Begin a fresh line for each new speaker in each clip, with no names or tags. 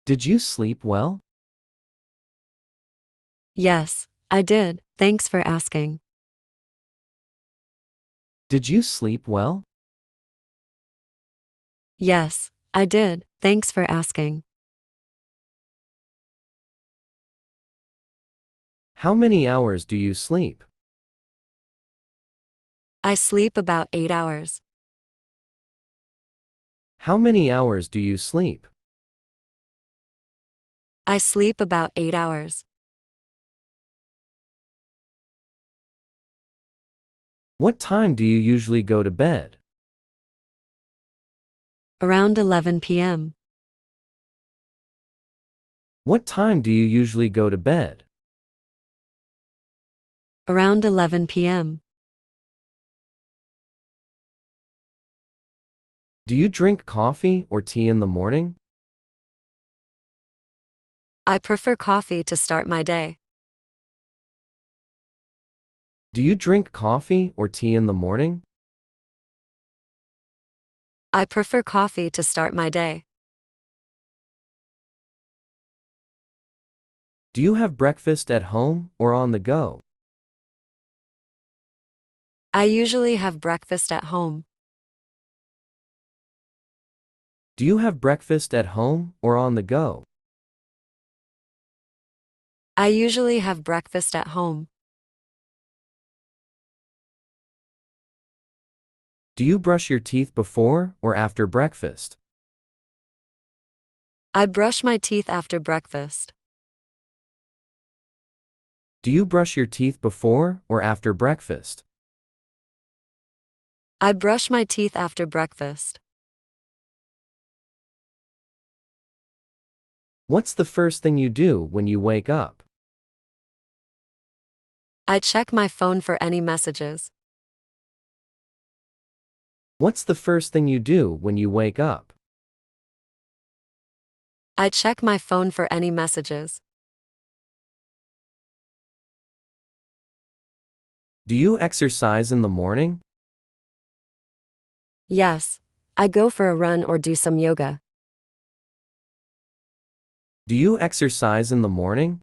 Did you sleep well?
Yes, I did. Thanks for asking.
Did you sleep well?
Yes, I did. Thanks for asking.
How many hours do you sleep?
I sleep about 8 hours.
How many hours do you sleep?
I sleep about 8 hours.
What time do you usually go to bed?
Around 11 p.m.
What time do you usually go to bed?
Around 11 p.m.
Do you drink coffee or tea in the morning?
I prefer coffee to start my day.
Do you drink coffee or tea in the morning?
I prefer coffee to start my day.
Do you have breakfast at home or on the go?
I usually have breakfast at home.
Do you have breakfast at home or on the go?
I usually have breakfast at home.
Do you brush your teeth before or after breakfast?
I brush my teeth after breakfast.
Do you brush your teeth before or after breakfast?
I brush my teeth after breakfast.
What's the first thing you do when you wake up?
I check my phone for any messages.
What's the first thing you do when you wake up?
I check my phone for any messages.
Do you exercise in the morning?
Yes, I go for a run or do some yoga.
Do you exercise in the morning?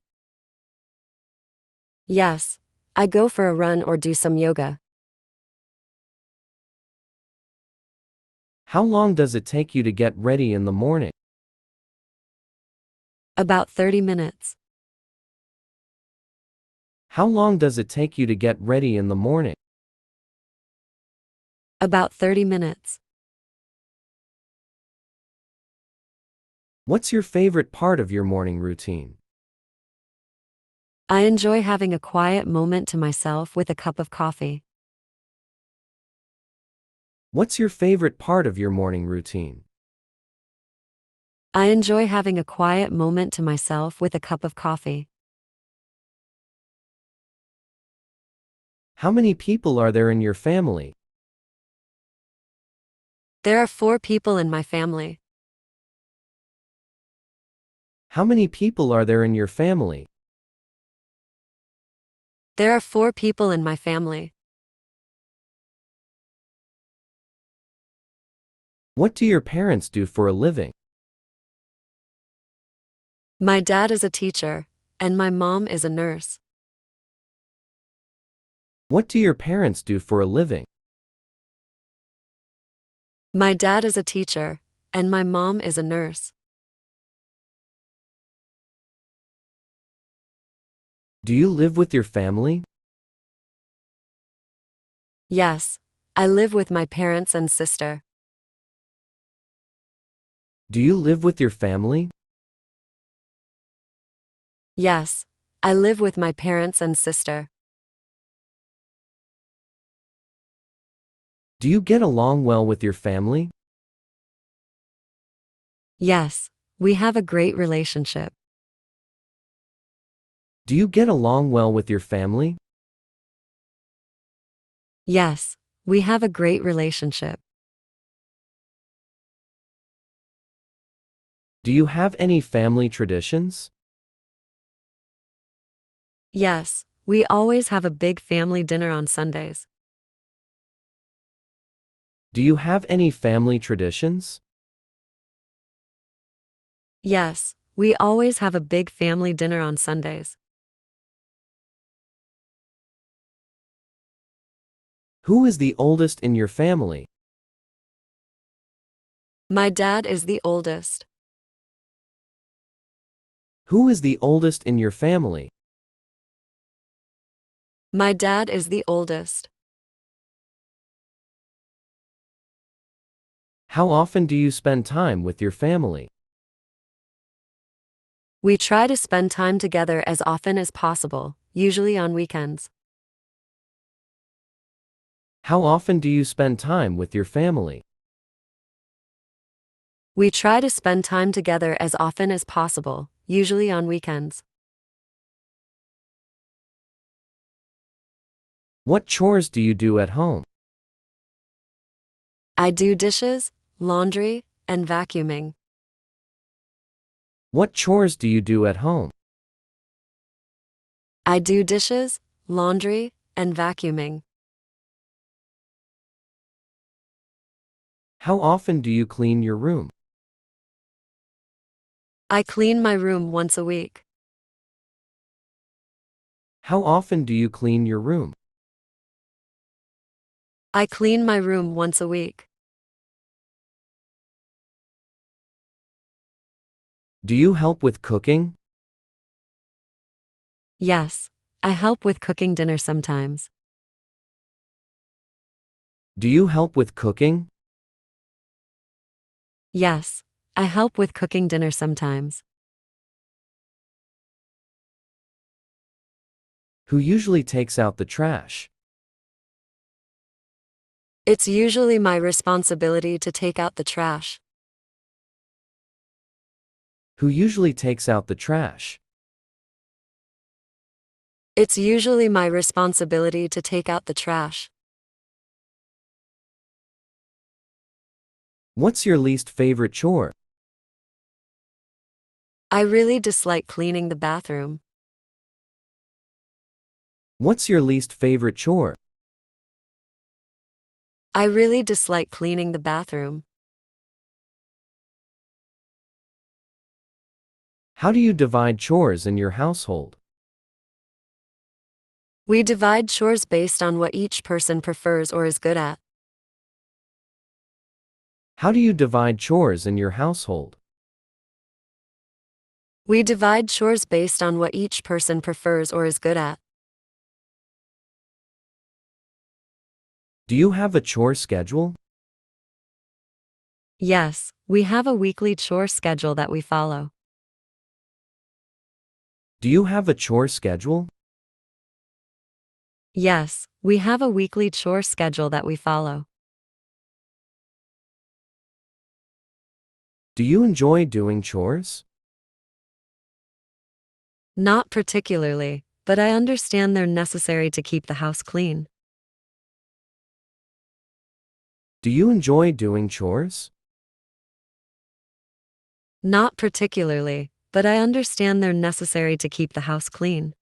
Yes, I go for a run or do some yoga.
How long does it take you to get ready in the morning?
About 30 minutes.
How long does it take you to get ready in the morning?
About 30 minutes.
What's your favorite part of your morning routine?
I enjoy having a quiet moment to myself with a cup of coffee.
What's your favorite part of your morning routine?
I enjoy having a quiet moment to myself with a cup of coffee.
How many people are there in your family?
There are 4 people in my family.
How many people are there in your family?
There are 4 people in my family.
What do your parents do for a living?
My dad is a teacher, and my mom is a nurse.
What do your parents do for a living?
My dad is a teacher, and my mom is a nurse.
Do you live with your family?
Yes, I live with my parents and sister.
Do you live with your family?
Yes, I live with my parents and sister.
Do you get along well with your family?
Yes, we have a great relationship.
Do you get along well with your family?
Yes, we have a great relationship.
Do you have any family traditions?
Yes, we always have a big family dinner on Sundays.
Do you have any family traditions?
Yes, We always have a big family dinner on Sundays.
Who is the oldest in your family?
My dad is the oldest.
Who is the oldest in your family?
My dad is the oldest.
How often do you spend time with your family?
We try to spend time together as often as possible, usually on weekends.
How often do you spend time with your family?
We try to spend time together as often as possible, usually on weekends.
What chores do you do at home?
I do dishes, laundry, and vacuuming.
What chores do you do at home?
I do dishes, laundry, and vacuuming.
How often do you clean your room?
I clean my room once a week.
How often do you clean your room?
I clean my room once a week.
Do you help with cooking?
Yes, I help with cooking dinner sometimes.
Do you help with cooking?
Yes, I help with cooking dinner sometimes.
Who usually takes out the trash?
It's usually my responsibility to take out the trash.
Who usually takes out the trash?
It's usually my responsibility to take out the trash.
What's your least favorite chore?
I really dislike cleaning the bathroom.
What's your least favorite chore?
I really dislike cleaning the bathroom.
How do you divide chores in your household?
We divide chores based on what each person prefers or is good at.
How do you divide chores in your household?
We divide chores based on what each person prefers or is good at.
Do you have a chore schedule?
Yes, we have a weekly chore schedule that we follow.
Do you have a chore schedule?
Yes, we have a weekly chore schedule that we follow.
Do you enjoy doing chores?
Not particularly, but I understand they're necessary to keep the house clean.
Do you enjoy doing chores?
Not particularly, but I understand they're necessary to keep the house clean.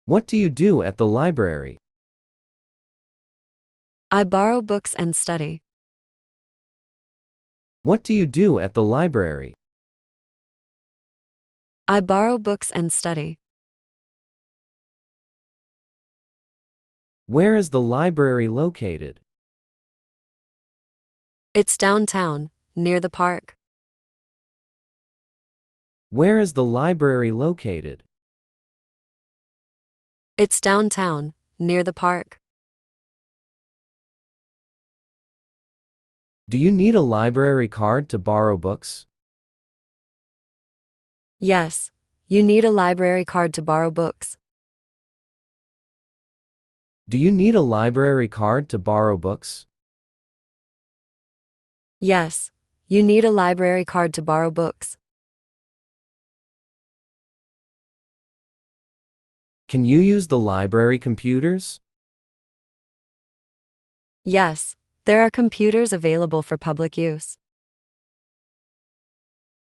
What do you do at the library?
I borrow books and study.
What do you do at the library?
I borrow books and study.
Where is the library located?
It's downtown, near the park.
Where is the library located?
It's downtown, near the park.
Do you need a library card to borrow books?
Yes, you need a library card to borrow books.
Do you need a library card to borrow books?
Yes, you need a library card to borrow books.
Can you use the library computers?
Yes, there are computers available for public use.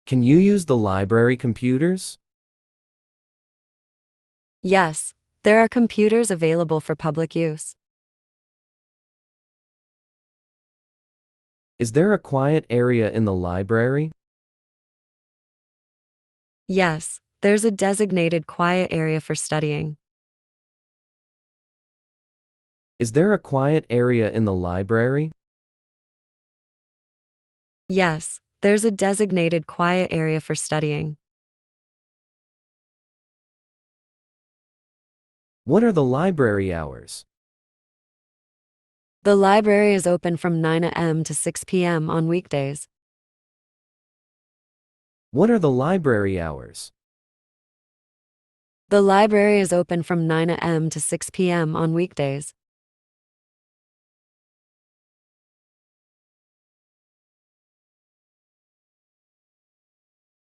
Can you use the library computers?
Yes, there are computers available for public use.
Is there a quiet area in the library?
Yes, there's a designated quiet area for studying.
Is there a quiet area in the library?
Yes, there's a designated quiet area for studying.
What are the library hours?
The library is open from 9 a.m. to 6 p.m. on weekdays.
What are the library hours?
The library is open from 9 a.m. to 6 p.m. on weekdays.